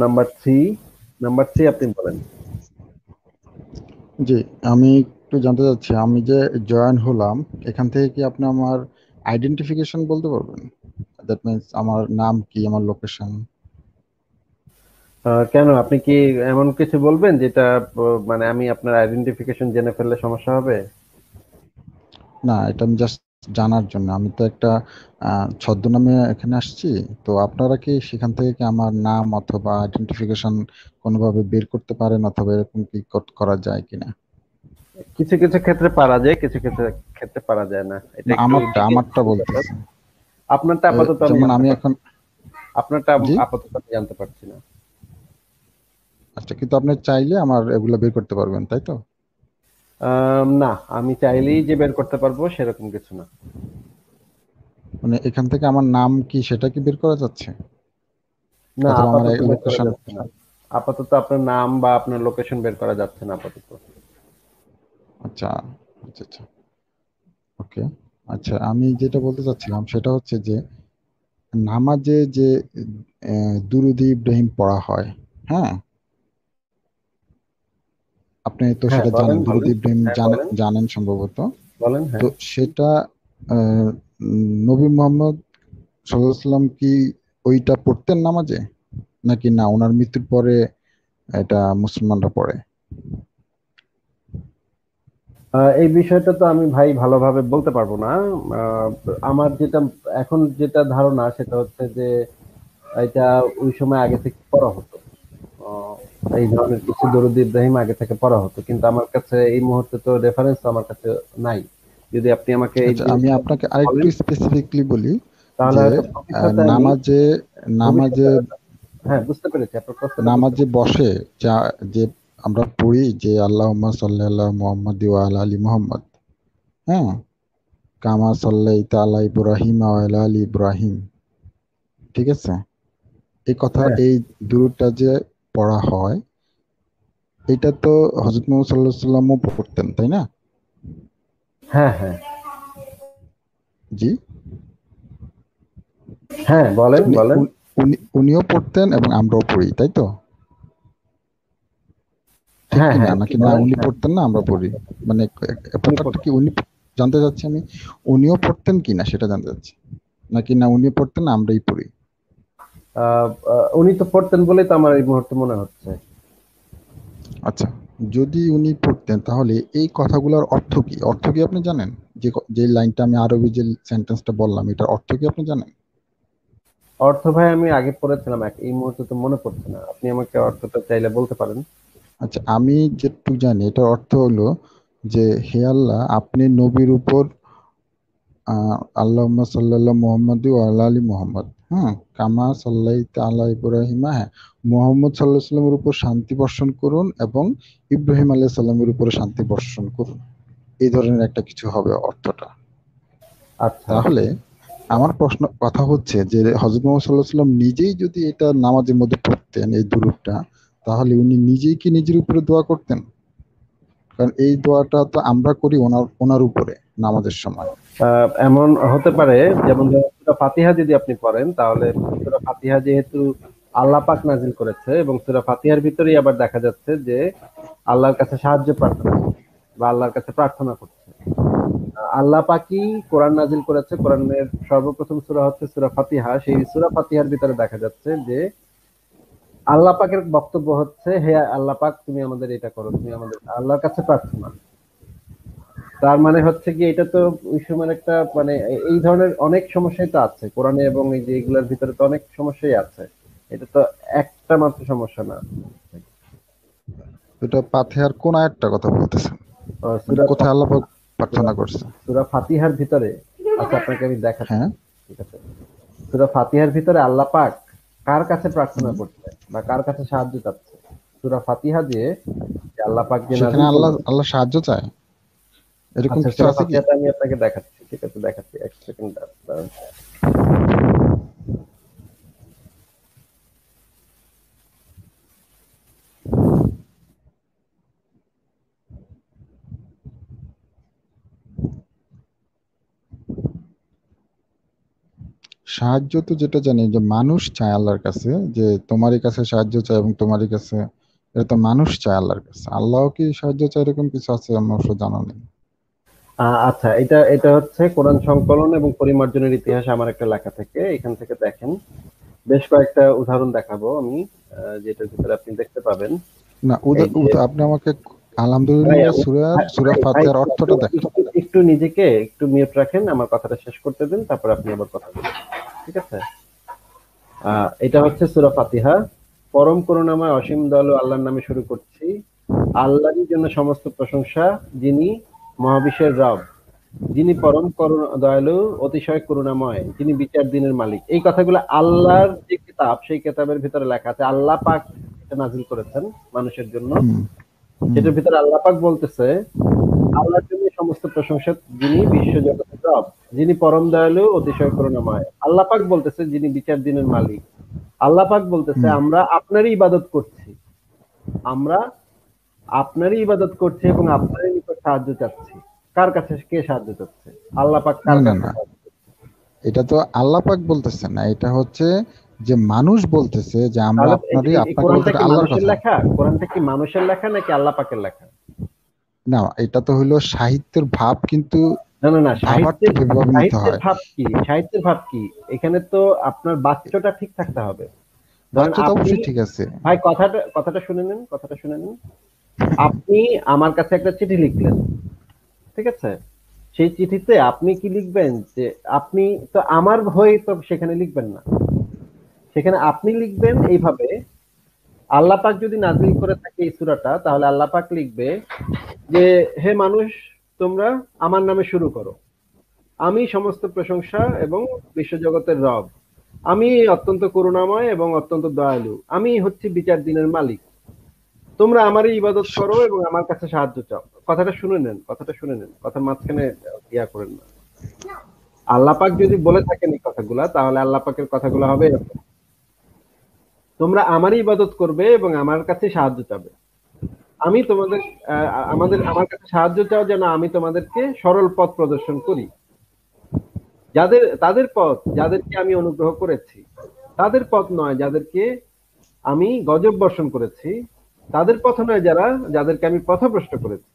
Number 3। Number 3 আপনি বলেন। জি, আমি একটু জানতে চাচ্ছি, আমি যে জয়েন হলাম, এখান থেকে কি আপনি আমার আইডেন্টিফিকেশন বলতে পারবেন? দ্যাট মিন্স আমার নাম কি, আমার লোকেশন? কেন আপনি কি এমন কিছু বলবেন যেটা মানে আমি আপনার আইডেন্টিফিকেশন জেনে ফেললে সমস্যা হবে? না, এটা আমি জাস্ট জানার জন্য। আমি তো একটা ছদ্মনামে এখানে আসছি। তো আপনারা কি সেখান থেকে কি আমার নাম অথবা আইডেন্টিফিকেশন কোনোভাবে বের করতে পারেন, অথবা এরকম কি করা যায় কিনা? কিছু কিছু ক্ষেত্রে পারা যায়, কিছু কিছু ক্ষেত্রে পারা যায় না। এটা না, একটু আমারটা ডিটেইলস আমারটা ব্যাপার। বলতেছি। আপনারটা আপাতত আমি যেমন জানতে আমি পারছি এখন, না। আপনারটা জি, আপাতত আমি জানতে পারছি না। আচ্ছা, কিন্তু আপনি চাইলে আমার এগুলো বের করতে পারবেন, তাই তো? না, আমি চাইলেই যে বের করতে পারবো সেরকম কিছু না। মানে এখান থেকে আমার নাম কি সেটা কি বের করা যাচ্ছে, না, অথবা আমার আপাতত বের করা লোকেশন? যাচ্ছে না। আপাতত আপনার নাম বা আপনার লোকেশন বের করা যাচ্ছে না আপাতত। আচ্ছা, আচ্ছা, আচ্ছা, ওকে। আচ্ছা, আমি যেটা বলতে চাচ্ছিলাম সেটা হচ্ছে যে নামাজে যে দুরূদ ইব্রাহিম পড়া হয়, হ্যাঁ, আপনি তো হ্যাঁ, সেটা বলেন, জানেন, দুরূদ বলেন। ইব্রাহিম হ্যাঁ, জানেন, বলেন, জানেন সম্ভবত। বলেন। তো হ্যাঁ। সেটা নবী মোহাম্মদ সাল্লাল্লাহু আলাইহি সাল্লাম কি ওইটা পড়তেন নামাজে, নাকি না ওনার মৃত্যুর পরে এটা মুসলমানরা পড়ে? এই বিষয়টা তো আমি ভাই ভালোভাবে বলতে পারবো না। আহ, আমার যেটা এখন যেটা ধারণা সেটা হচ্ছে যে এটা ওই সময় আগে থেকে পড়া হতো। আহ, এই ধরনের কিছু দরুদ ইব্রাহিম আগে থেকে পড়া হতো, কিন্তু আমার কাছে এই মুহূর্তে তো রেফারেন্স আমার কাছে নাই। যদি আপনি আমাকে এই আচ্ছা, আমি জিনিসটা আপনাকে আরেকটু বলেন, স্পেসিফিকলি বলি তাহলে যে হয়তো ভবিষ্যতে আমি নামাজে নামাজে ভবিষ্যতে হ্যাঁ, বুঝতে পেরেছি, আপনার প্রশ্নটা বুঝতে নামাজে পেরেছি। বসে যা, যে আমরা পড়ি যে আল্লাহুম্মা সাল্লি আলা মুহাম্মাদি ওয়া আলা আলি মুহাম্মদ, হ্যাঁ, কামা সাল্লাইতা আলা ইব্রাহিম ওয়া আলা আলি ইব্রাহিম, ঠিক আছে? এই কথা, হ্যাঁ, এই দুরূদটা যে পড়া হয়, এটা তো হযরত মুহাম্মদ সাল্লাল্লাহু আলাইহি সাল্লামও পড়তেন, তাই না? হ্যাঁ, হ্যাঁ, জি, হ্যাঁ, বলেন, উনি বলেন। উনিও পড়তেন এবং আমরাও পড়ি, তাই তো? ঠিক হ্যাঁ, কি না, হ্যাঁ, নাকি না বলেন। উনি হ্যাঁ, পড়তেন না আমরা পড়ি? মানে উনি ব্যাপারটা কি পড়তেন। উনি, জানতে চাচ্ছি আমি, উনিও পড়তেন কি না সেটা জানতে চাচ্ছি, নাকি না উনি পড়তেন না আমরাই পড়ি? উনি তো পড়তেন বলেই তো আমার এই মুহূর্তে মনে হচ্ছে। আচ্ছা, যদি উনি পড়তেন তাহলে এই কথাগুলোর অর্থ কি, অর্থ কি আপনি জানেন? যে লাইনটা আমি আরবি যে সেন্টেন্সটা বললাম, এটার অর্থ কি আপনি জানেন? অর্থ ভাই আমি আগে পড়েছিলাম, এই মুহূর্তে তো মনে পড়ছে না। আপনি আমাকে অর্থটা চাইলে বলতে পারেন। আচ্ছা, আমি যেটুকু জানি এটার অর্থ হলো যে, হে আল্লাহ, আপনি নবীর উপর আল্লাহুম্মা সাল্লাল্লাহু মুহাম্মাদি ওয়া আলা আলি মুহাম্মদ, হ্যাঁ, কামা সাল্লাইতা আলা ইব্রাহিমা, হ্যাঁ, মুহাম্মদ সাল্লাল্লাহু আলাইহি সাল্লামের উপর শান্তি বর্ষণ করুন এবং ইব্রাহিম আলাইহিস সালামের উপরে শান্তি বর্ষণ করুন। এই ধরনের একটা কিছু হবে অর্থটা। আচ্ছা, তাহলে আমার কথা হচ্ছে যে হযরত মুহাম্মদ সাল্লাল্লাহু আলাইহি সাল্লাম নিজেই যদি এটা নামাজের মধ্যে পড়তেন এই দুরূদটা, তাহলে উনি নিজেই কি নিজের উপরে দোয়া করতেন? কারণ এই দোয়াটা তো আমরা করি ওনার ওনার উপরে নামাজের সময়। এমন হতে পারে, যেমন ধরুন সূরা ফাতিহা যদি আপনি পড়েন তাহলে সূরা ফাতিহা যেহেতু আল্লাহ পাক নাজিল করেছে এবং সূরা ফাতিহার ভিতরেই আবার দেখা যাচ্ছে যে আল্লাহর কাছে সাহায্য প্রার্থনা করছে বা আল্লাহর কাছে প্রার্থনা করছে। আল্লাহ পাকই কোরআন নাজিল করেছে। কোরআনের সর্বপ্রথম সূরা হচ্ছে সূরা ফাতিহা। সেই সূরা ফাতিহার ভিতরে দেখা যাচ্ছে যে আল্লাহ পাকের বক্তব্য হচ্ছে, হে আল্লাহ পাক, তুমি আমাদের এটা করো, তুমি আমাদের আল্লাহর কাছে প্রার্থনা। তার মানে হচ্ছে কি, এটা তো ওই সময়ের একটা মানে এই ধরনের অনেক সমস্যাই তো আছে কোরআনে, এবং এই যে এগুলোর ভিতরে তো অনেক সমস্যাই আছে। এটা তো একটা মাত্র সমস্যা না। এটা পাথেয়ার কোন আয়াতটা কথা বলতেছেন? মানে সূরা কোথায় আল্লাহ পাক সূরা প্রার্থনা করছে? সূরা ফাতিহার ভিতরে, আচ্ছা আপনাকে আমি দেখাচ্ছি। হ্যাঁ। ঠিক আছে। সূরা ফাতিহার ভিতরে আল্লাহ পাক কার কাছে প্রার্থনা হুম। করছে বা কার কাছে সাহায্য চাচ্ছে? সূরা ফাতিহা দিয়ে যে আল্লাহ পাক যে সেখানে নাজিল আল্লাহ করলেন। আল্লাহ সাহায্য চায়, এরকম আচ্ছা, কিছু সূরা আছে কি? ফাতিহাটা আমি আপনাকে দেখাচ্ছি। ঠিক আছে, দেখাচ্ছি। এক সেকেন্ড দাঁড়ান। সাহায্য তো যেটা জানি যে মানুষ চায় আল্লাহর কাছে, যে তোমারই কাছে সাহায্য চায় এবং তোমারই কাছে, এটা তো মানুষ চায় আল্লাহর কাছে। আল্লাহ কি সাহায্য চায় এরকম কিছু আছে? আমার অবশ্য জানা নেই। আচ্ছা, এটা এটা হচ্ছে কোরআন সংকলন এবং পরিমার্জনের ইতিহাস, আমার একটা লেখা থেকে, এখান থেকে দেখেন বেশ কয়েকটা উদাহরণ দেখাবো আমি, যেটার ভিতরে আপনি দেখতে পাবেন। না, এই যে আপনি আমাকে ভাই আলহামদুলিল্লাহ আমি সূরার ভাই সূরা ভাই ভাই, ফাতিহার একটু অর্থটা দেখেন। একটু একটু নিজেকে একটু মিউট রাখেন, আমার কথাটা শেষ করতে দিন, তারপর আপনি আবার কথা বলুন। ঠিক আছে? এটা হচ্ছে সূরা ফাতিহা। পরম করুণাময় অসীম দয়ালু আল্লাহর নামে শুরু করছি। আল্লাহরই জন্য সমস্ত প্রশংসা, যিনি মহাবিশ্বের রব, যিনি পরম করুণা দয়ালু, অতিশয় করুণাময়, যিনি বিচার দিনের মালিক। এই কথাগুলো আল্লাহর যে কিতাব, সেই কিতাবের ভিতরে লেখা আছে। আল্লাহ পাক এটা নাজিল করেছেন মানুষের জন্য। হুম হুম সেটার ভিতরে আল্লাহ পাক বলতেছে, আল্লাহর জন্য সমস্ত প্রশংসা, যিনি বিশ্ব জগতের রব, যিনি পরম দয়ালু, অতিশয় করুণাময়। আল্লাহ পাক বলতেছে, যিনি বিচার দিনের মালিক। আল্লাহ পাক বলতেছে, হুম। আমরা আপনারই ইবাদত করছি, আমরা আপনারই ইবাদত করছি এবং আপনারই নিকট সাহায্য চাচ্ছি। কার কাছে কে সাহায্য চাচ্ছে? আল্লাহ পাক না কার না কাছে না, সাহায্য চাচ্ছে? এটা তো আল্লাহ পাক বলতেছে না, এটা হচ্ছে যে মানুষ বলতেছে যে আমরা তাহলে এই আপনাকে বলতে কোরআনটা এটা কি আল্লাহর মানুষের কথা। লেখা? কোরআনটা কি মানুষের লেখা নাকি আল্লাহ পাকের লেখা? না, এটা তো হইলো সাহিত্যের ভাব, কিন্তু না না না, ভাবার্থে ভাবে নিতে সাহিত্যের হয়। ভাব কি? সাহিত্যের ভাব কি? এখানে তো আপনার বাচ্চাটা ঠিক থাকতে হবে। ধরেন বাচ্চা তো আপনি, অবশ্যই ঠিক আছে। ভাই কথাটা শুনে নিন, কথাটা শুনে নিন। আপনি আমার কাছে একটা চিঠি লিখলেন, ঠিক আছে? সেই চিঠিতে আপনি কি লিখবেন? যে আপনি তো আমার হয়ে তো সেখানে লিখবেন না। সেখানে আপনি লিখবেন এইভাবে, আল্লাহ পাক যদি নাজিল করে থাকে এই সূরাটা, তাহলে আল্লাহ পাক লিখবে যে, হে মানুষ, তোমরা আমার নামে শুরু করো। আমি সমস্ত প্রশংসা এবং বিশ্বজগতের রব। আমি অত্যন্ত করুণাময় এবং অত্যন্ত দয়ালু। আমি হচ্ছি বিচার দিনের মালিক। তোমরা আমারই ইবাদত করো এবং আমার কাছে সাহায্য চাও। কথাটা শুনে নেন, কথাটা শুনে নেন। কথার মাঝখানে ইয়া করেন না। আল্লাহ পাক যদি বলে থাকেন এই কথাগুলা, তাহলে আল্লাহ পাকের কথাগুলো হবে এরকম। তোমরা আমারই ইবাদত করবে এবং আমার কাছে সাহায্য চাবে। আমি তোমাদের আমার কাছে সাহায্য চাও যেন আমি তোমাদেরকে সরল পথ প্রদর্শন করি। তাদের পথ, যাদেরকে আমি অনুগ্রহ করেছি। তাদের পথ নয় যাদেরকে আমি গজব বর্ষণ করেছি। তাদের পথ নয় যাদেরকে আমি পথভ্রষ্ট করেছি।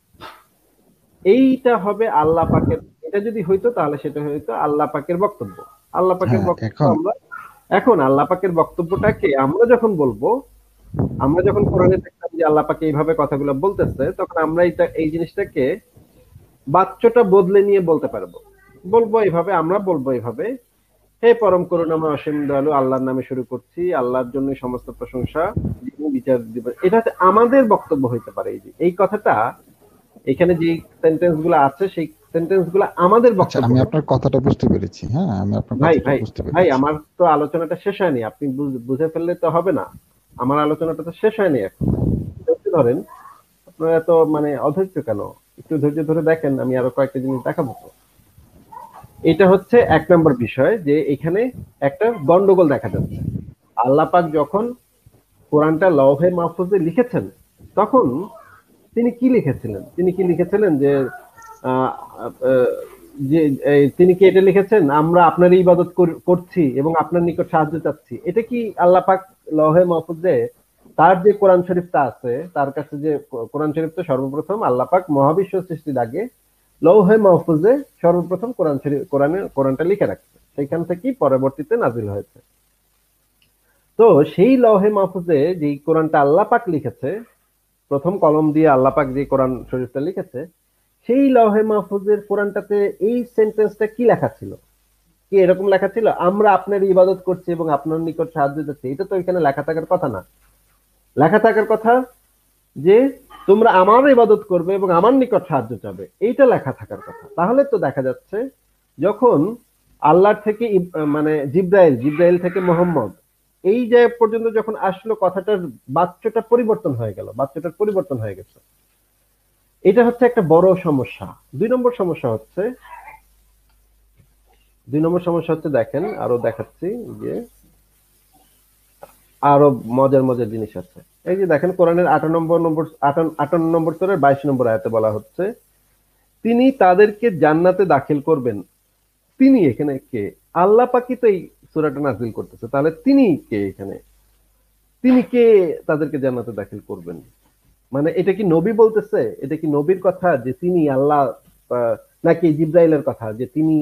এইটা হবে আল্লাহ পাকের, এটা যদি হইতো তাহলে সেটা হইতো আল্লাহ পাকের বক্তব্য। আল্লাহ পাকের হ্যাঁ, বক্তব্য এখন আমরা, এখন আল্লাহ পাকের বক্তব্যটাকে আমরা যখন বলবো, আমরা যখন কোরআনে দেখলাম যে আল্লাহ পাক এইভাবে কথাগুলো বলতেছে, তখন আমরা এই জিনিসটাকে বাচ্চটা বদলে নিয়ে বলতে পারবো। বলবো এইভাবে, আমরা বলবো এইভাবে, হে পরম করুণাময় অসীম দয়ালু আল্লাহর নামে শুরু করছি, আল্লাহর জন্য সমস্ত প্রশংসা, যিনি বিচার দিবেন। এটা হচ্ছে আমাদের বক্তব্য হইতে পারে। এই যে এই কথাটা, এখানে যে সেন্টেন্স গুলো আছে, সেই সেন্টেন্স গুলো আমাদের আচ্ছা, বক্তব্য আমি হইতে আপনার পারে। কথাটা বুঝতে পেরেছি। হ্যাঁ, আমি আপনার ভাই কথাটা ভাই বুঝতে ভাই, পেরেছি। আমার তো আলোচনাটা শেষ হয়নি, আপনি বুঝে ফেললে তো হবে না। আমার আলোচনাটা তো শেষ হয়নি এখন। একটু ধরেন, আপনারা এত মানে অধৈর্য কেন? একটু ধৈর্য ধরে দেখেন, আমি আরো কয়েকটা জিনিস দেখাবো তো। এটা হচ্ছে এক নম্বর বিষয়, যে এখানে একটা গন্ডগোল দেখা যাচ্ছে। আল্লাহ পাক যখন কোরআনটা লৌহে মাহফুজে লিখেছেন, তখন তিনি কি লিখেছিলেন? তিনি কি লিখেছিলেন যে আহ, আহ, যে তিনি কি এটা লিখেছেন, আমরা আপনারই ইবাদত করছি এবং আপনার নিকট সাহায্য চাচ্ছি? এটা কি আল্লাহ পাক লৌহে মাহফুজে, তার যে কোরআন শরীফটা আছে, তার কাছে যে কোরআন শরীফ, তো সর্বপ্রথম আল্লাহ পাক মহাবিশ্ব সৃষ্টির আগে লৌহে মাহফুজে সর্বপ্রথম কোরআনটা লিখে রাখছে, সেখান থেকেই পরবর্তীতে নাজিল হয়েছে। তো সেই লৌহে মাহফুজে যে কোরআনটা আল্লাহ পাক লিখেছে, প্রথম কলম দিয়ে আল্লাহ পাক যে কোরআন শরীফটা লিখেছে, সেই লৌহে মাহফুজের কোরআনটাতে এই সেন্টেন্সটা কি লেখা ছিল? কি এরকম লেখা ছিল, আমরা আপনার ইবাদত করছি এবং আপনার নিকট সাহায্য চাচ্ছি? এটা তো এখানে লেখা থাকার কথা না। লেখা থাকার কথা যে তোমরা আমার ইবাদত করবে এবং আমার নিকট সাহায্য চাবে, এইটা লেখা থাকার কথা। তাহলে তো দেখা যাচ্ছে, যখন আল্লাহর থেকে মানে জিব্রাইল থেকে মোহাম্মদ, এই জায়গা পর্যন্ত যখন আসলো, কথাটার বাচ্চাটা পরিবর্তন হয়ে গেল, বাচ্চাটার পরিবর্তন হয়ে গেছে। এটা হচ্ছে একটা বড় সমস্যা। দুই নম্বর সমস্যা হচ্ছে, দেখেন আরো দেখাচ্ছি, যে আরো মজার মজার জিনিস আছে। এই যে দেখেন, কোরআনের 58 নম্বর সূরার 22 নম্বর আয়াতে বলা হচ্ছে, তিনি তাদেরকে জান্নাতে দাখিল করবেন। তিনি এখানে কে? আল্লাহ পাকই তো এই সূরাটা নাযিল করতেছে, তাহলে তিনি কে এখানে? তিনি কে তাদেরকে জান্নাতে দাখিল করবেন? মানে এটা কি নবী বলতেছে? এটা কি নবীর কথা যে তিনি আল্লাহ, আহ, নাকি জিব্রাইলের কথা যে তিনি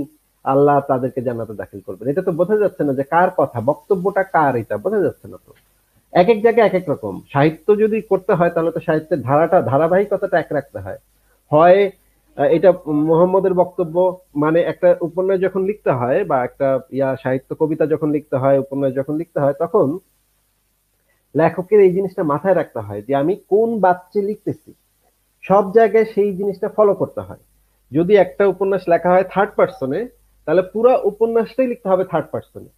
আল্লাহ তাদেরকে জান্নাতে দাখিল করবেন? এটা তো বোঝা যাচ্ছে না যে কার কথা, বক্তব্যটা কার, এটা বোঝা যাচ্ছে না তো। এক এক জায়গায় এক এক রকম। সাহিত্য যদি করতে হয় তাহলে তো সাহিত্যের ধারাবাহিকতাটা এক রাখতে হয়। হয় এটা মুহাম্মদের বক্তব্য, মানে একটা উপন্যাস যখন লিখতে হয় বা একটা সাহিত্য কবিতা যখন লিখতে হয়, উপন্যাস যখন লিখতে হয়, তখন লেখকের এই জিনিসটা মাথায় রাখতে হয় যে আমি কোন বাচ্চে লিখতেছি। সব জায়গায় সেই জিনিসটা ফলো করতে হয়। যদি একটা উপন্যাস লেখা হয় থার্ড পার্সনে, তাহলে পুরো উপন্যাসটাই লিখতে হবে থার্ড পার্সনে।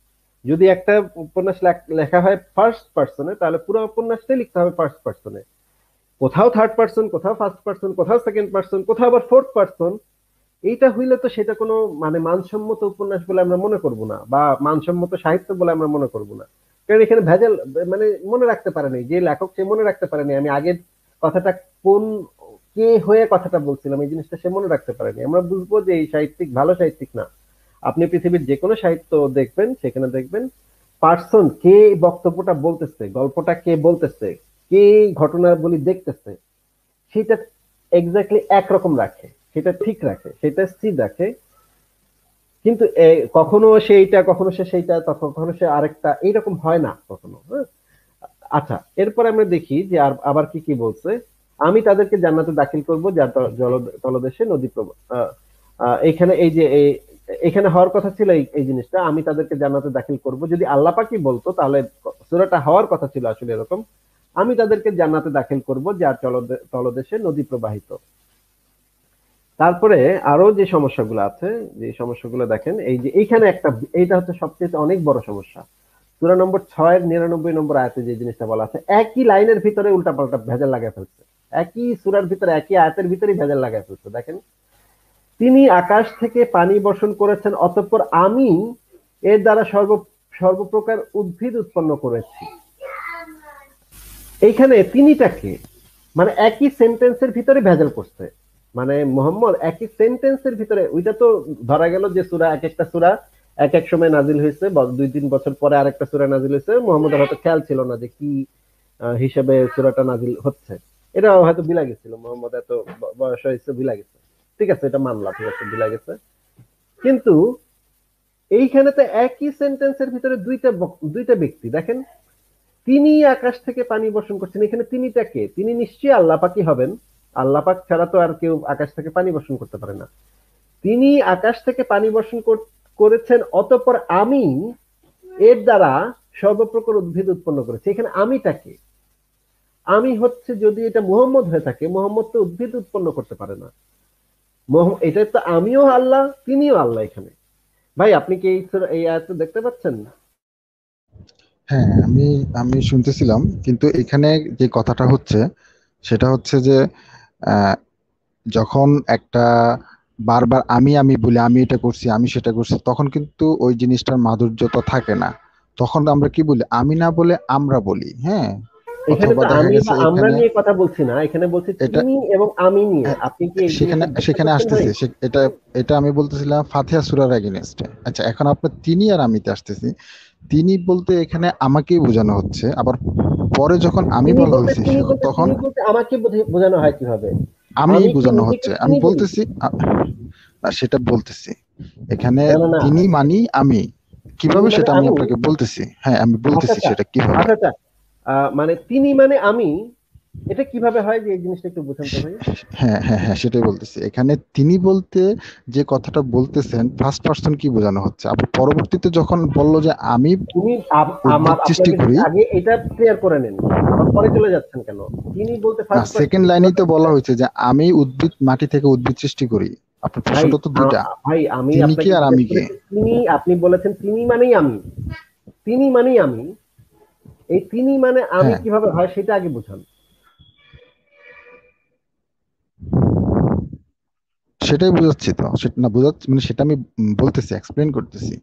যদি একটা উপন্যাস লেখা হয় ফার্স্ট পার্সনে, তাহলে পুরো উপন্যাসটাই লিখতে হবে ফার্স্ট পার্সনে। কোথাও থার্ড পার্সন, কোথাও ফার্স্ট পার্সন, কোথাও সেকেন্ড পার্সন, কোথাও আবার ফোর্থ পার্সন। এইটা হইলে তো সেটা কোনো মানে মানসম্মত উপন্যাস বলে আমরা মনে করব না, বা মানসম্মত সাহিত্য বলে আমরা মনে করব না। কারণ এখানে ভেজাল, মানে মনে রাখতে পারেনি যে লেখক, সে মনে রাখতে পারেনি আমি আগের কথাটা কোন কে হয়ে কথাটা বলছিলাম, এই জিনিসটা সে মনে রাখতে পারেনি। আমরা বুঝবো যে এই সাহিত্যিক ভালো সাহিত্যিক না। আপনি পৃথিবীর যে কোনো সাহিত্য দেখবেন, সেখানে দেখবেন পার্সন কে বক্তব্যটা বলতেছে, গল্পটা কে বলতেছে, কে ঘটনাবলী দেখতেছে, সেটা এক্স্যাক্টলি একরকম রাখে, সেটা ঠিক রাখে, সেটা স্থির রাখে। কিন্তু কখনো সে এইটা, কখনো সে সেইটা, কখনো সে আরেকটা, এইরকম হয় না কখনো। হ্যাঁ, আচ্ছা, এরপর আমরা দেখি যে আবার কি কি বলছে। আমি তাদেরকে জান্নাতে দাখিল করব যার তলদেশে নদী প্রবাহ। এখানে এই যে এখানে হওয়ার কথা ছিল এই জিনিসটা, আমি তাদেরকে জান্নাতে দাখিল করব, যদি আল্লাহ পাকই বলতো তাহলে সূরাটা হওয়ার কথা ছিল আসলে এরকম, আমি তাদেরকে জান্নাতে দাখিল করব যার তলদেশে নদী প্রবাহিত। তারপরে আরো যে সমস্যাগুলো আছে, যে সমস্যাগুলো দেখেন, এই যে এইখানে একটা, এইটা হচ্ছে সবচেয়ে অনেক বড় সমস্যা। সূরা নম্বর 6 এর 99 নম্বর আয়াতে যে জিনিসটা বলা আছে, একই লাইনের ভিতরে উল্টাপাল্টা ভেজাল লাগায় ফেলছে। একই সূরার ভিতরে, একই আয়াতের ভিতরেই ভেজাল লাগায় ফেলছে। দেখেন, তিনি আকাশ থেকে পানি বর্ষণ করেছেন, অতঃপর আমি এর দ্বারা সর্বপ্রকার উদ্ভিদ উৎপন্ন করেছি। এইখানে তিনিটাকে, মানে একই সেন্টেন্সের ভিতরে ভেজাল করছে। মানে মোহাম্মদ একই সেন্টেন্সের ভিতরে, ওইটা তো ধরা গেল যে সূরা, এক একটা সূরা এক এক সময় নাজিল হয়েছে, 2-3 বছর পরে আরেকটা সূরা নাজিল হয়েছে, মোহাম্মদের হয়তো খেয়াল ছিল না যে কি হিসেবে সূরাটা নাজিল হচ্ছে। এটা হয়তো বিলা গেছিল, মোহাম্মদ এত বয়স হয়েছে, বিলা গেছে। ঠিক আছে, এটা মানলাম, ঠিক আছে, বিলা গেছে। কিন্তু এইখানে তো একই সেন্টেন্সের ভিতরে দুইটা ব্যক্তি। দেখেন, তিনি আকাশ থেকে পানি বর্ষণ করছেন, এখানে তিনিটা কে? তিনি নিশ্চয়ই আল্লাহ পাকই হবেন। আল্লাহ পাক ছাড়া তো আর কেউ আকাশ থেকে পানি বর্ষণ করতে পারে না। তিনি আকাশ থেকে পানি বর্ষণ করেছেন, অতঃপর আমি এর দ্বারা সর্বপ্রকার উদ্ভিদ উৎপন্ন করেছি। এখানে আমিটাকে, আমি হচ্ছে, যদি এটা মুহাম্মদ হয়ে থাকে, মুহাম্মদ তো উদ্ভিদ উৎপন্ন করতে পারে না। এটা তো আমিও আল্লাহ, তিনিও আল্লাহ এখানে। ভাই, আপনি কি এই আয়াত দেখতে পাচ্ছেন? হ্যাঁ, আমি আমি শুনতেছিলাম, কিন্তু এখানে যে কথাটা হচ্ছে সেটা হচ্ছে যে আহ, যখন একটা বারবার আমি আমি বলি, আমি এটা করছি, আমি সেটা করছি, তখন কিন্তু ওই জিনিসটার মাধুর্যতা থাকে না। তখন আমরা কি বলি, আমি না বলে আমরা বলি। হ্যাঁ, এখানে অথবা তো দেখা আমি গেছে বা আমরা এখানে নিয়ে কথা বলছি না, এখানে বলছি এটা তিনি এবং আমি নিয়ে। হ্যাঁ, আপনি কি এই সেখানে জিনিসটা বুঝতে সেখানে পারছেন ভাই? আসতেছে এটা এটা আমি বলতেছিলাম ফাতিহা সূরার এগেইনস্টে। আচ্ছা, এখন আপনার তিনি আর আমিতে আসতেছি। তিনি বলতে এখানে আমাকেই বোঝানো হচ্ছে, আবার পরে যখন আমি বলা হয়েছে তখন তিনি বলতে আমাকে বোঝানো হয় কিভাবে? আমিই আমি কি বোঝানো নিজেকে হচ্ছে, আমি তিনি বলি? বলতেছি সেটা বলতেছি। এখানে না, না, না। তিনি মানি আমি, তিনি কিভাবে মানে সেটা আমি আমি। আপনাকে বলতেছি। হ্যাঁ, আমি আচ্ছা, বলতেছি আচ্ছা, সেটা কিভাবে। আচ্ছা, আচ্ছা। মানে তিনি মানে আমি, এটা কিভাবে হয় যে এই জিনিসটা একটু বুঝান তো ভাই। হ্যাঁ, হ্যাঁ, হ্যাঁ, সেটাই বলতেছি। এখানে তিনি বলতে যে কথাটা বলতেছেন, ফার্স্ট পার্সন কি বোঝানো হচ্ছে, আবার পরবর্তীতে যখন বললো যে আমি তিনি উদ্ভিদ সৃষ্টি আপনাকে করি, আগে এটা ক্লিয়ার করে নেন, আবার পরে চলে যাচ্ছেন কেন? তিনি বলতে না, ফার্স্ট পারসন সেকেন্ড লাইনেই কিভাবে তো বলা বোঝায়? হয়েছে যে আমি উদ্ভিদ, মাটি থেকে উদ্ভিদ সৃষ্টি করি। আপনার ভাই, প্রশ্নটা তো দুইটা, ভাই, আমি তিনি কে আপনাকে আর জিজ্ঞেস আমি কে। করেছি তিনি, আপনি বলেছেন তিনি মানেই আমি। তিনি মানেই আমি। এই তিনি মানে আমি হ্যাঁ, কিভাবে হয় সেটা আগে বুঝান। সেটাই বোঝাচ্ছি তো, সেটা না বোঝাচ্ছি মানে সেটা আমি বলতেছি, এক্সপ্লেন করতেছি।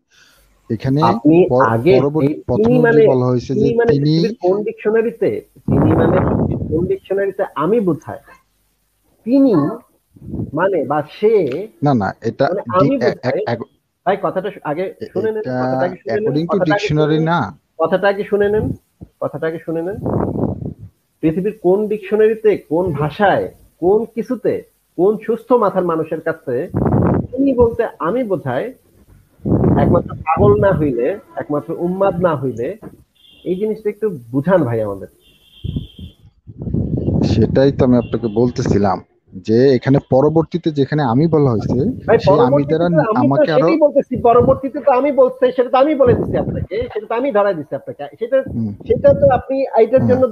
এখানে আপনি আগে এই পরবর্তী তিনি প্রথমে যে মানে, বলা হয়েছে যে তিনি মানে তিনি, পৃথিবীর কোন ডিকশনারিতে, তিনি মানে পৃথিবীর কোন ডিকশনারিতে আমি বোঝায়? তিনি মানে বা সে না না, এটা মানে আমি এক বোঝায়। ভাই কথাটা আগে শুনে নেন, এটা কথাটা আগে শুনে নেন, অ্যাকর্ডিং টু কথাটা আগে শুনে ডিকশনারি নেন, না। কথাটা আগে শুনে নেন, কথাটা আগে শুনে নেন। পৃথিবীর কোন ডিকশনারিতে, কোন ভাষায়, কোন কিছুতে, কোন সুস্থ মাথার মানুষের কাছে তিনি বলতে আমি বোঝায় একমাত্র পাগল না হইলে, একমাত্র উন্মাদ না হইলে, এই জিনিসটা একটু বুঝান ভাই আমাদের। সেটাই তো আমি আপনাকে বলতেছিলাম, যে এখানে পরবর্তীতে যেখানে আমি বলা হয়েছে, ভাই সেই আমি পরবর্তীতে দ্বারা তো আমি তো আমাকে আরো। সেটাই বলতেছি, পরবর্তীতে তো আমি বলতে, সেটা তো আমি বলে দিচ্ছি আপনাকে, সেটা তো আমি ধরাই দিচ্ছি আপনাকে, সেটা হুম, সেটা তো আপনি এইটার হুম। জন্য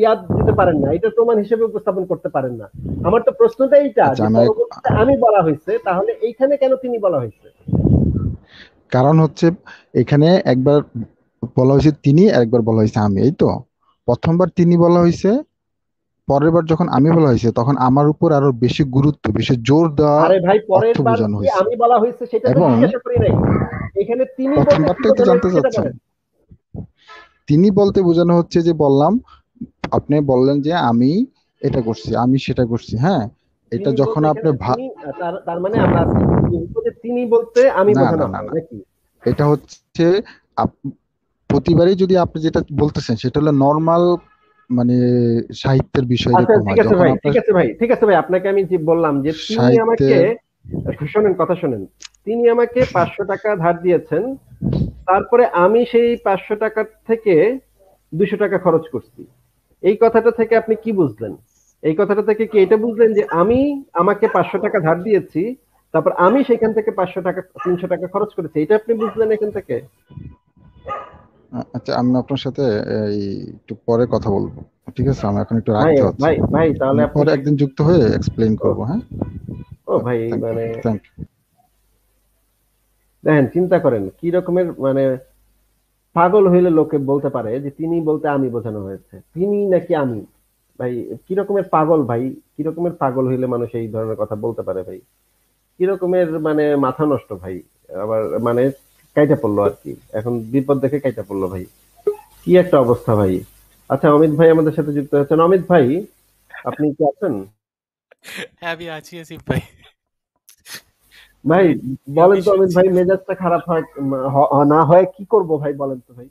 ইয়াদ দিতে পারেন না, এটা প্রমাণ হিসেবে উপস্থাপন করতে পারেন না। আমার তো প্রশ্নটা এইটা আচ্ছা যে আমি পরবর্তীতে আমি বলা হয়েছে, তাহলে এইখানে কেন তিনি বলা হয়েছে? কারণ হচ্ছে এখানে একবার বলা হয়েছে তিনি, আর একবার বলা হয়েছে আমি, এই তো। প্রথমবার তিনি বলা হয়েছে, পরের বার যখন আমি বলা হয়েছে তখন আমার উপর আরো বেশি গুরুত্ব, বেশি জোর দেওয়া আরে ভাই অর্থ পরের বার বোঝানো কি হয়েছে। আমি বলা হয়েছে সেটা তো এবং জিজ্ঞাসা করি নাই, এখানে তিনি বলতে কি প্রথমবারটাই তো বোঝানো জানতে হয়েছে সেটা চাচ্ছেন। বলেন। তিনি বলতে বোঝানো হচ্ছে যে বললাম, আপনি বললেন যে আমি এটা করছি, আমি সেটা করছি, হ্যাঁ। এটা তিনি যখন বলতে আপনি এখানে তিনি, তার তার মানে আমরা আজকে কি বুঝবো যে তিনি বলতে আমি না, না, বোঝানো না, হয় না, নাকি? এটা হচ্ছে প্রতিবারই যদি আপনি যেটা বলতেছেন সেটা হলো নর্মাল, মানে সাহিত্যের বিষয় আচ্ছা এরকম ঠিক হয় আছে যখন ভাই, আপনার ঠিক আছে ভাই, ঠিক আছে ভাই, আপনাকে আমি যে বললাম যে তিনি আমাকে, সাহিত্যের। শোনেন কথা শোনেন, তিনি আমাকে 500 টাকা ধার দিয়েছেন, তারপরে আমি সেই 500 টাকা থেকে 200 টাকা খরচ করছি। এই কথাটা থেকে আপনি কি বুঝলেন? এই কথাটা থেকে কি এটা বুঝলেন যে আমি, আমাকে 500 টাকা ধার দিয়েছি, তারপর আমি সেখান থেকে 500 টাকা, 300 টাকা খরচ করেছি, এটা আপনি বুঝলেন এখান থেকে? আচ্ছা, আমি আপনার সাথে এই একটু পরে কথা বলবো, ঠিক আছে? আমি এখন একটু ভাই রাখতে হচ্ছে। ভাই ভাই তাহলে আমি আপনি পরে একদিন যুক্ত হয়ে এক্সপ্লেইন ও, করবো, হ্যাঁ। ও ভাই থ্যাংক ইউ, মানে থ্যাংক ইউ। দেখেন, চিন্তা করেন কি রকমের মানে পাগল হইলে লোকে বলতে পারে যে তিনি বলতে আমি বোঝানো হয়েছে, তিনি নাকি আমি। ভাই কি রকমের পাগল ভাই, কি রকমের পাগল হইলে মানুষ এই ধরনের কথা বলতে পারে ভাই, কি রকমের মানে মাথা নষ্ট ভাই। আবার মানে কাইটা পড়লো আর কি, এখন বিপদ দেখে কাইটা পড়লো ভাই, কি একটা অবস্থা ভাই। আচ্ছা অমিত ভাই আমাদের সাথে যুক্ত হচ্ছেন, অমিত ভাই আপনি কি আছেন? হ্যাঁ, আমি আছি আসিফ ভাই। ভাই আমি বলেন আমি তো অমিত শুনছি। ভাই, মেজাজটা খারাপ হয় না হয় কি করব ভাই, বলেন তো ভাই।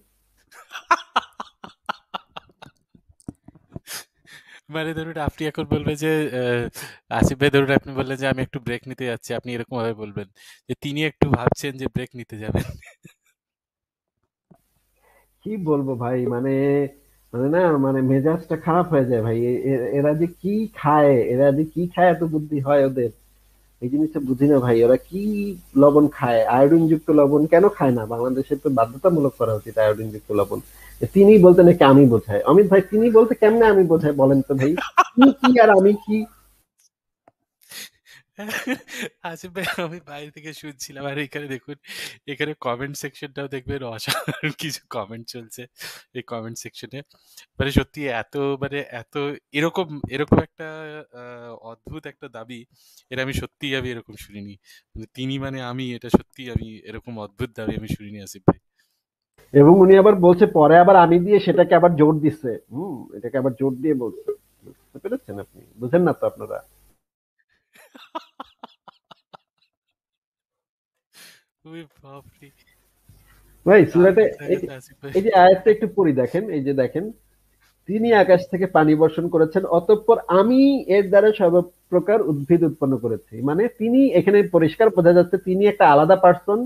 মানে ধরুন আপনি এখন বলবেন যে আসিফ ভাই, ধরুন আপনি বললেন যে আমি একটু ব্রেক নিতে যাচ্ছি, আপনি এরকম ভাবে বলবেন যে তিনি একটু ভাবছেন যে ব্রেক নিতে যাবেন। কি বলবো ভাই, মানে মানে না মানে মেজাজটা খারাপ হয়ে যায় ভাই। এরা যে কি খায়, এরা যে কি খায় এত বুদ্ধি হয় ওদের, এই জিনিসটা বুঝি না ভাই। ওরা কি লবণ খায়, আয়োডিন যুক্ত লবণ কেন খায় না? বাংলাদেশে তো বাধ্যতামূলক করা উচিত আয়োডিন যুক্ত লবণ। তিনি বলতে নাকি আমি বোঝায়, অমিত ভাই তিনি বলতে কেমনে আমি বোঝায় বলেন তো ভাই, কি কি আর আমি কি? আসিফ ভাই, আমি বাইরে থেকে শুনছিলাম, আর এখানে দেখুন, এখানে কমেন্ট সেকশনটাও দেখবেন অসাধারণ কিছু কমেন্ট চলছে এই কমেন্ট সেকশনে। মানে সত্যি এত, মানে এত এরকম এরকম একটা অদ্ভুত একটা দাবি, এটা আমি সত্যিই আমি এরকম শুনিনি। মানে তিনি মানে আমি, এটা সত্যি আমি এরকম অদ্ভুত দাবি আমি শুনিনি আসিফ ভাই। এবং উনি আবার বলছে পরে আবার আমি দিয়ে সেটাকে আবার জোর দিচ্ছে, এটাকে আবার জোর দিয়ে বলছে। বুঝতে পেরেছেন? আপনি বুঝেন না তো আপনারা। ওরে বাপরে! ভাই দারুণ সুরাটে কথা কথা আসিফ ভাই। এই যে আয়াতটা একটু পড়ি দেখেন, এই যে দেখেন, তিনি আকাশ থেকে পানি বর্ষণ করেছেন, অতঃপর আমি এর দ্বারা সর্বপ্রকার উদ্ভিদ উৎপন্ন করেছি। মানে তিনি এখানে পরিষ্কার বোঝা যাচ্ছে তিনি একটা আলাদা পার্সন,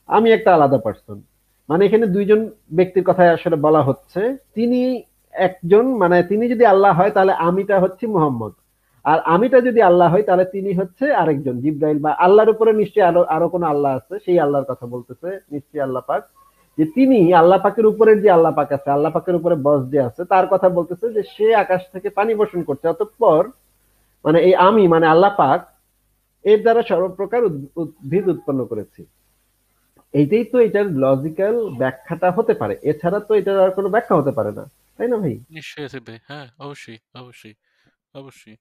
আমি একটা আলাদা পার্সন। মানে এখানে দুইজন ব্যক্তির কথা আসলে বলা হচ্ছে। তিনি একজন, মানে তিনি যদি আল্লাহ হয় তাহলে আমিটা হচ্ছে মুহাম্মদ, আর আমিটা যদি আল্লাহ হয় তাহলে তিনি হচ্ছে আরেকজন জিব্রাইল, বা আল্লাহর উপরে নিশ্চয়ই আরো আরো কোনো আল্লাহ আছে, সেই আল্লাহর কথা বলতেছে নিশ্চয়ই আল্লাহ পাক। যে তিনি আল্লাহ পাকের উপরের যে আল্লাহ পাক আছে, আল্লাহ পাকের উপরে বস যে আছে, তার কথা বলতেছে যে সে আকাশ থেকে পানি বর্ষণ করছে, অতঃপর মানে এই আমি মানে আল্লাহ পাক এর দ্বারা সর্বপ্রকার উদ্ভিদ উৎপন্ন করেছি। এইটাই তো এটার লজিক্যাল ব্যাখ্যাটা হতে পারে, এছাড়া তো এটার আর কোনো ব্যাখ্যা হতে পারে না, তাই না ভাই? নিশ্চয়ই আসিফ ভাই, হ্যাঁ, অবশ্যই, অবশ্যই, অবশ্যই।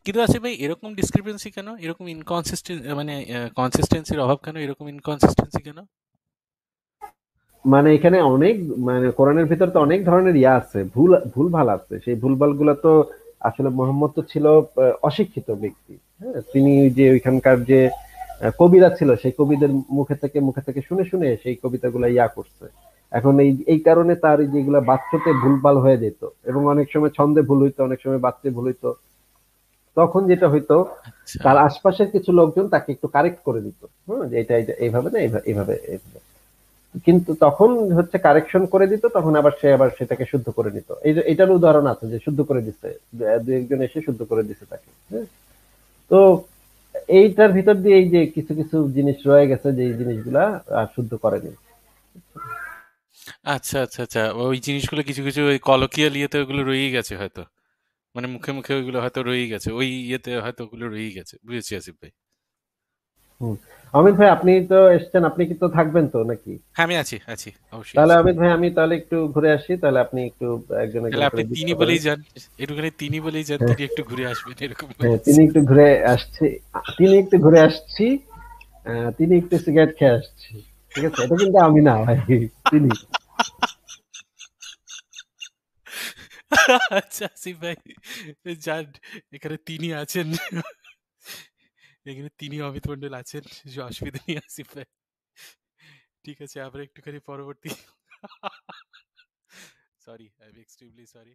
কিন্তু আসিফ ভাই, এরকম ডিসক্রিপেন্সি কেন, এরকম ইনকনসিস্টেন্ট, মানে কনসিস্টেন্সির অভাব কেন, এরকম ইনকনসিস্টেন্সি কেন? মানে এখানে অনেক, মানে কোরআনের ভিতর তো অনেক ধরনের ইয়া আছে, ভুলভাল আছে, সেই ভুলভাল গুলা তো আসলে মোহাম্মদ তো ছিল অশিক্ষিত ব্যক্তি। হ্যাঁ, তিনি যে ওইখানকার যে কবিরা ছিল, সেই কবিদের মুখে থেকে শুনে শুনে সেই কবিতাগুলো ইয়া করছে। এখন এই কারণে তার এই যেগুলা বাচ্চাতে ভুলভাল হয়ে যেত, এবং অনেক সময় ছন্দে ভুল হইতো, অনেক সময় বাচ্চে ভুল হইতো। তখন যেটা হইতো, আচ্ছা তার আশপাশের কিছু লোকজন তাকে একটু কারেক্ট করে দিত, হ্যাঁ, যে এটা এইভাবে না, এইভাবে। কিন্তু তখন হচ্ছে কারেকশন করে দিত, তখন আবার সে আবার সেটাকে শুদ্ধ করে নিত। এটার উদাহরণ আছে যে শুদ্ধ করে দিচ্ছে, দু একজন এসে শুদ্ধ করে দিচ্ছে তাকে, হ্যাঁ। তো এইটার ভিতর দিয়ে এই যে কিছু কিছু জিনিস রয়ে গেছে, যে এই জিনিসগুলা আর শুদ্ধ করেনি। আচ্ছা আচ্ছা আচ্ছা, ওই জিনিসগুলো কিছু কিছু ওই কলকিয়াল ইয়েতে ওগুলো রয়েই গেছে হয়তো, মানে মুখে মুখে ওইগুলো হয়তো রয়েই গেছে, ওই ইয়েতে হয়তো ওগুলো রয়েই গেছে। বুঝেছি আসিফ ভাই। হুম। অমিত ভাই, আপনি তো এসছেন, আপনি কি তো থাকবেন তো নাকি? হ্যাঁ আমি আছি, আছি, অবশ্যই তাহলে আছি। অমিত ভাই, আমি তাহলে একটু ঘুরে আসি, তাহলে আপনি একটু একজন একজন তাহলে করে আপনি দিতে তিনি পারেন। বলেই যান, একটুখানি তিনি বলেই যান, হ্যাঁ, তিনি একটু ঘুরে আসবেন এরকম হ্যাঁ, বলছি। তিনি একটু ঘুরে আসছি, তিনি একটু ঘুরে আসছি, তিনি একটু সিগারেট খেয়ে আসছি। ঠিক আছে, এটা কিন্তু আমি না ভাই, তিনি। আচ্ছা আসিফ ভাই, যান, এখানে তিনি আছেন, এখানে তিনি অমিত মন্ডল আছেন, কিছু অসুবিধা নেই আসিফ ভাই। ঠিক আছে, আমরা একটুখানি পরবর্তী, sorry, I am extremely sorry.